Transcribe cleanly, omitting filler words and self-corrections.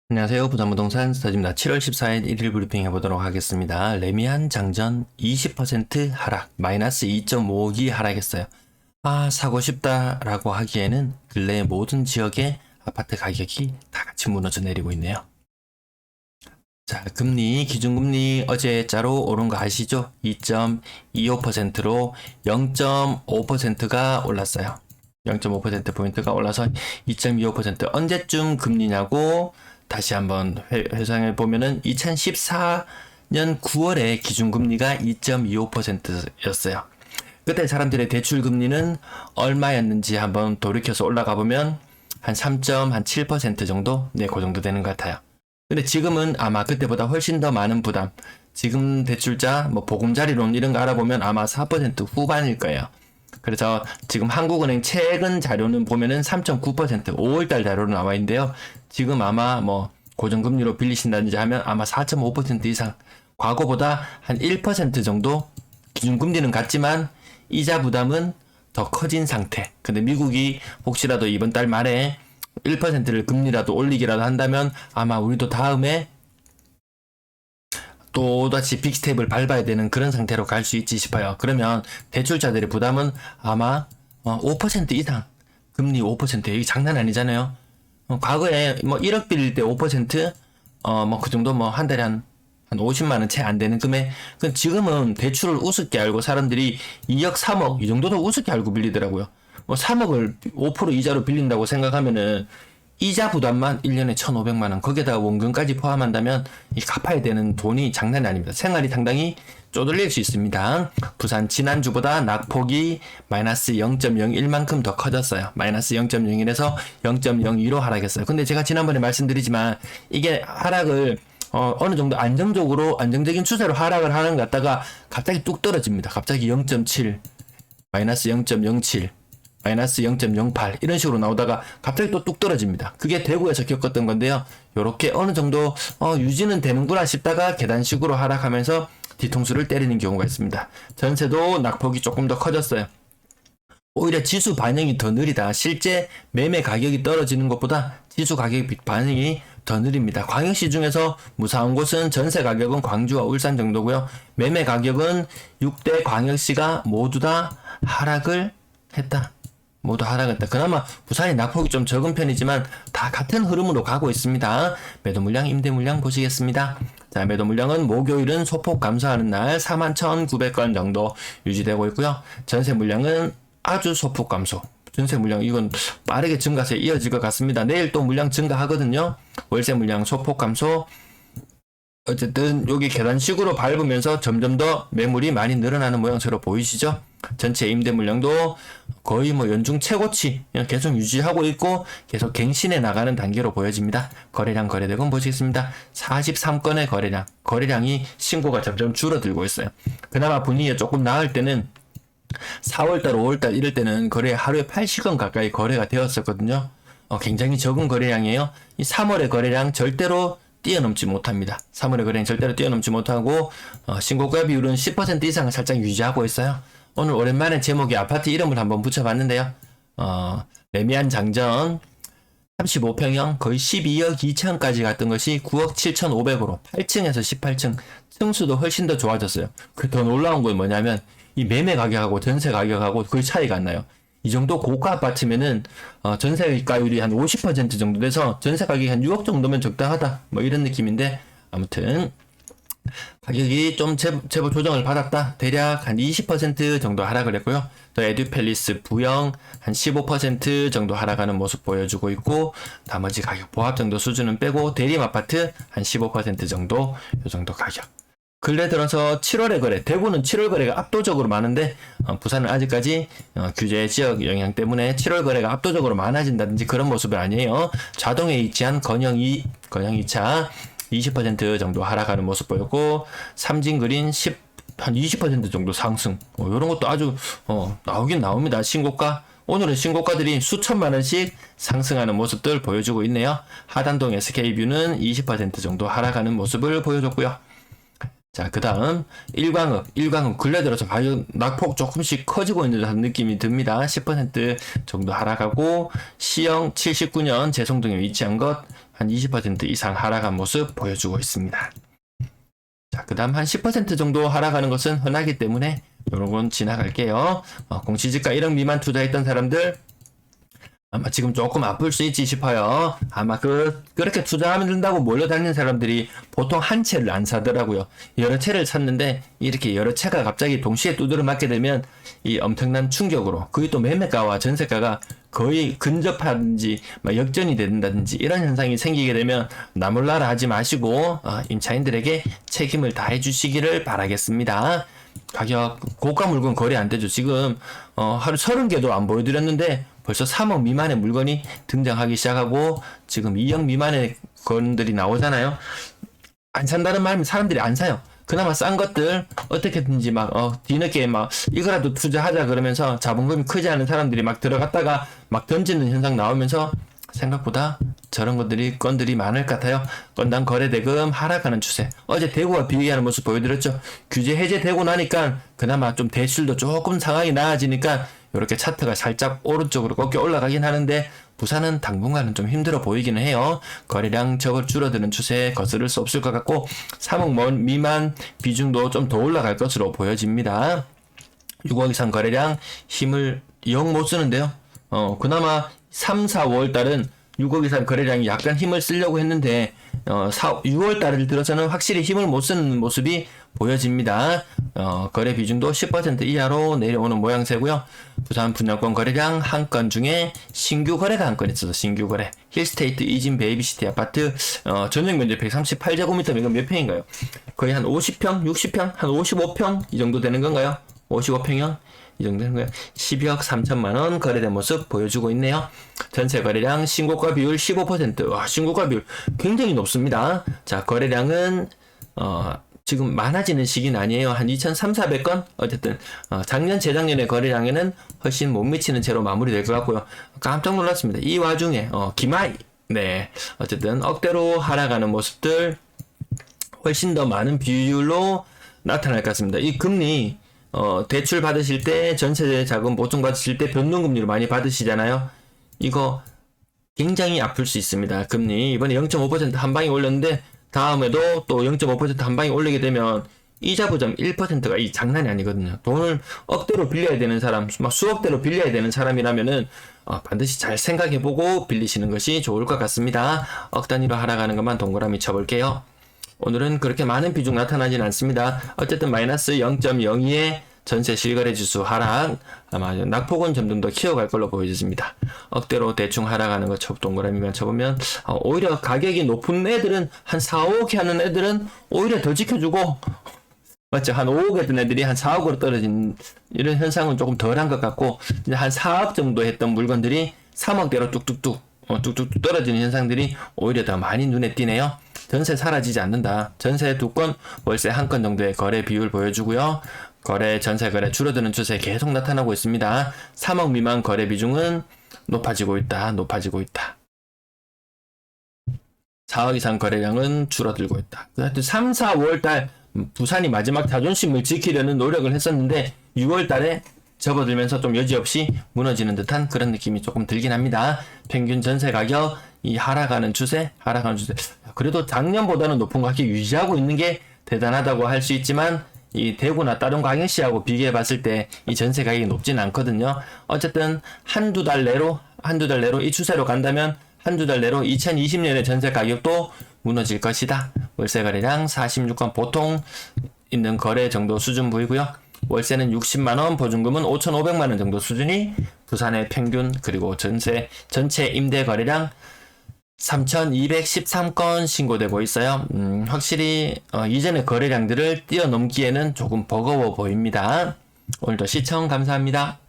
안녕하세요. 부산부동산 스타디입니다. 7월 14일 1일 브리핑 해보도록 하겠습니다. 레미안 장전 20% 하락, 마이너스 2.5기 하락했어요. 사고 싶다라고 하기에는 근래 모든 지역의 아파트 가격이 다 같이 무너져 내리고 있네요. 자, 금리, 기준금리 어제자로 오른 거 아시죠? 2.25%로 0.5%가 올랐어요. 0.5%포인트가 올라서 2.25% 언제쯤 금리냐고 다시 한번 회상해 보면은 2014년 9월에 기준금리가 2.25%였어요. 그때 사람들의 대출 금리는 얼마였는지 한번 돌이켜서 올라가 보면 한 3.7% 정도? 네, 그 정도 되는 것 같아요. 근데 지금은 아마 그때보다 훨씬 더 많은 부담. 지금 대출자, 보금자리론 이런 거 알아보면 아마 4% 후반일 거예요. 그래서 지금 한국은행 최근 자료는 보면은 3.9% 5월달 자료로 나와 있는데요. 지금 아마 고정금리로 빌리신다든지 하면 아마 4.5% 이상 과거보다 한 1% 정도 기준금리는 같지만 이자 부담은 더 커진 상태. 근데 미국이 혹시라도 이번 달 말에 1%를 금리라도 올리기라도 한다면 아마 우리도 다음에 또다시 빅스텝을 밟아야 되는 그런 상태로 갈 수 있지 싶어요. 그러면 대출자들의 부담은 아마 5% 이상, 금리 5%, 이게 장난 아니잖아요. 과거에 1억 빌릴 때 5%, 그 정도 한 달에 한 50만원 채 안 되는 금액. 지금은 대출을 우습게 알고 사람들이 2억, 3억, 이 정도도 우습게 알고 빌리더라고요. 3억을 5% 이자로 빌린다고 생각하면은 이자 부담만 1년에 1,500만원, 거기에다가 원금까지 포함한다면 이 갚아야 되는 돈이 장난이 아닙니다. 생활이 상당히 쪼들릴 수 있습니다. 부산 지난주보다 낙폭이 마이너스 0.01만큼 더 커졌어요. 마이너스 0.01에서 0.02로 하락했어요. 근데 제가 지난번에 말씀드리지만 이게 하락을 어느 정도 안정적인 추세로 하락을 하는 것 같다가 갑자기 뚝 떨어집니다. 갑자기 0.7, 마이너스 0.07, 마이너스 0.08 이런 식으로 나오다가 갑자기 또 뚝 떨어집니다. 그게 대구에서 겪었던 건데요. 요렇게 어느 정도 유지는 되는구나 싶다가 계단식으로 하락하면서 뒤통수를 때리는 경우가 있습니다. 전세도 낙폭이 조금 더 커졌어요. 오히려 지수 반영이 더 느리다. 실제 매매 가격이 떨어지는 것보다 지수 가격 반영이 더 느립니다. 광역시 중에서 무사한 곳은 전세 가격은 광주와 울산 정도고요. 매매 가격은 6대 광역시가 모두 다 하락을 했다. 모두 하락했다. 그나마 부산이 낙폭이 좀 적은 편이지만 다 같은 흐름으로 가고 있습니다. 매도 물량, 임대 물량 보시겠습니다. 자, 매도 물량은 목요일은 소폭 감소하는 날 41,900건 정도 유지되고 있고요. 전세 물량은 아주 소폭 감소. 전세 물량 이건 빠르게 증가세 이어질 것 같습니다. 내일 또 물량 증가하거든요. 월세 물량 소폭 감소. 어쨌든 여기 계단식으로 밟으면서 점점 더 매물이 많이 늘어나는 모양새로 보이시죠? 전체 임대 물량도 거의 연중 최고치 계속 유지하고 있고 계속 갱신해 나가는 단계로 보여집니다. 거래량 거래대금 보시겠습니다. 43건의 거래량이 신고가 점점 줄어들고 있어요. 그나마 분위기가 조금 나을 때는 4월달, 5월달 이럴 때는 거래 하루에 80건 가까이 거래가 되었었거든요. 굉장히 적은 거래량이에요. 이 3월의 거래량 절대로 뛰어넘지 못합니다. 3월의 거래량 절대로 뛰어넘지 못하고 신고가 비율은 10% 이상을 살짝 유지하고 있어요. 오늘 오랜만에 제목에 아파트 이름을 한번 붙여봤는데요. 레미안 장전 35평형 거의 12억 2천까지 갔던 것이 9억 7,500으로 8층에서 18층 층수도 훨씬 더 좋아졌어요. 그 더 놀라운 건 뭐냐면 이 매매 가격하고 전세 가격하고 거의 차이가 안 나요. 이 정도 고가 아파트면은 전세가율이 한 50% 정도 돼서 전세 가격이 한 6억 정도면 적당하다 이런 느낌인데 아무튼 가격이 좀 제법 조정을 받았다. 대략 한 20% 정도 하락을 했고요. 또 에듀팰리스 부영 한 15% 정도 하락하는 모습 보여주고 있고 나머지 가격 보합 정도 수준은 빼고 대림 아파트 한 15% 정도 요 정도 가격. 근래 들어서 7월의 거래, 대구는 7월 거래가 압도적으로 많은데 부산은 아직까지 규제 지역 영향 때문에 7월 거래가 압도적으로 많아진다든지 그런 모습은 아니에요. 자동에 위치한 건영 2차 20% 정도 하락하는 모습 보였고 삼진그린 한 20% 정도 상승. 이런 것도 아주 나오긴 나옵니다. 신고가. 오늘은 신고가들이 수천만 원씩 상승하는 모습들 보여주고 있네요. 하단동 SK뷰는 20% 정도 하락하는 모습을 보여줬고요. 자, 그 다음, 일광업 근래 들어서 가격 낙폭 조금씩 커지고 있는 듯한 느낌이 듭니다. 10% 정도 하락하고, 시형 79년 재송등에 위치한 것, 한 20% 이상 하락한 모습 보여주고 있습니다. 자, 그 다음 한 10% 정도 하락하는 것은 흔하기 때문에, 요런 건 지나갈게요. 공시지가 1억 미만 투자했던 사람들, 아마 지금 조금 아플 수 있지 싶어요. 아마 그렇게 투자하면 된다고 몰려다니는 사람들이 보통 한 채를 안 사더라고요. 여러 채를 샀는데 이렇게 여러 채가 갑자기 동시에 두드려 맞게 되면 이 엄청난 충격으로, 그게 또 매매가와 전세가가 거의 근접하든지 역전이 된다든지 이런 현상이 생기게 되면 나몰라라 하지 마시고 임차인들에게 책임을 다해 주시기를 바라겠습니다. 가격 고가 물건 거래 안 되죠. 지금 하루 30개도 안 보여드렸는데 벌써 3억 미만의 물건이 등장하기 시작하고 지금 2억 미만의 건들이 나오잖아요. 안 산다는 말은 사람들이 안 사요. 그나마 싼 것들 어떻게든지 뒤늦게 이거라도 투자하자 그러면서 자본금이 크지 않은 사람들이 막 들어갔다가 막 던지는 현상 나오면서 생각보다 저런 건들이 많을 것 같아요. 건당 거래대금 하락하는 추세. 어제 대구와 비교하는 모습 보여드렸죠. 규제 해제되고 나니까 그나마 좀 대출도 조금 상황이 나아지니까 이렇게 차트가 살짝 오른쪽으로 꺾여 올라가긴 하는데 부산은 당분간은 좀 힘들어 보이기는 해요. 거래량 줄어드는 추세에 거스를 수 없을 것 같고 3억 미만 비중도 좀 더 올라갈 것으로 보여집니다. 6억 이상 거래량 힘을 영 못 쓰는데요. 그나마 3, 4, 5월 달은 6억 이상 거래량이 약간 힘을 쓰려고 했는데 6월 달을 들어서는 확실히 힘을 못 쓰는 모습이 보여집니다. 거래 비중도 10% 이하로 내려오는 모양새고요. 부산 분양권 거래량 한 건 중에 신규 거래가 한 건 있어서 신규 거래. 힐스테이트 이진 베이비시티 아파트 전용 면적 138제곱미터 이건 몇 평인가요? 거의 한 50평, 60평, 한 55평 이 정도 되는 건가요? 55평형? 이 정도 되는 거예요. 12억 3천만 원 거래된 모습 보여주고 있네요. 전체 거래량 신고가 비율 15%. 와, 신고가 비율 굉장히 높습니다. 자, 거래량은 지금 많아지는 시기는 아니에요. 한 2,300~400건? 어쨌든 작년, 재작년의 거래량에는 훨씬 못 미치는 채로 마무리될 것 같고요. 깜짝 놀랐습니다. 이 와중에 기마이, 네, 어쨌든 억대로 하락하는 모습들 훨씬 더 많은 비율로 나타날 것 같습니다. 이 금리 대출 받으실 때, 전세 자금 보증 받으실 때 변동금리로 많이 받으시잖아요. 이거 굉장히 아플 수 있습니다. 금리 이번에 0.5% 한 방에 올렸는데 다음에도 또 0.5% 한 방에 올리게 되면 이자 부담 1%가 이 장난이 아니거든요. 돈을 억대로 빌려야 되는 사람, 막 수억대로 빌려야 되는 사람이라면은 반드시 잘 생각해보고 빌리시는 것이 좋을 것 같습니다. 억 단위로 하락하는 것만 동그라미 쳐볼게요. 오늘은 그렇게 많은 비중 나타나진 않습니다. 어쨌든 마이너스 0.02의 전세 실거래 지수 하락, 아마 낙폭은 점점 더 키워갈 걸로 보여집니다. 억대로 대충 하락하는 거 동그라미만 쳐보면 오히려 가격이 높은 애들은 한 4, 5억 하는 애들은 오히려 더 지켜주고, 맞죠? 한 5억 했던 애들이 한 4억으로 떨어진 이런 현상은 조금 덜한 것 같고, 이제 한 4억 정도 했던 물건들이 3억대로 뚝뚝뚝 떨어지는 현상들이 오히려 더 많이 눈에 띄네요. 전세 사라지지 않는다. 전세 2건, 월세 1건 정도의 거래 비율 보여주고요. 전세 거래 줄어드는 추세 계속 나타나고 있습니다. 3억 미만 거래 비중은 높아지고 있다. 4억 이상 거래량은 줄어들고 있다. 3, 4, 5월달 부산이 마지막 자존심을 지키려는 노력을 했었는데 6월달에 접어들면서 좀 여지없이 무너지는 듯한 그런 느낌이 조금 들긴 합니다. 평균 전세 가격 하락하는 추세. 그래도 작년보다는 높은 가격 유지하고 있는 게 대단하다고 할 수 있지만 이 대구나 다른 광역시하고 비교해 봤을 때 이 전세 가격이 높진 않거든요. 어쨌든 한두 달 내로 이 추세로 간다면 한두 달 내로 2020년의 전세 가격도 무너질 것이다. 월세 거래량 46건 보통 있는 거래 정도 수준 보이고요. 월세는 60만원, 보증금은 5,500만원 정도 수준이 부산의 평균, 그리고 전체 임대 거래량 3,213건 신고되고 있어요. 확실히 이전의 거래량들을 뛰어넘기에는 조금 버거워 보입니다. 오늘도 시청 감사합니다.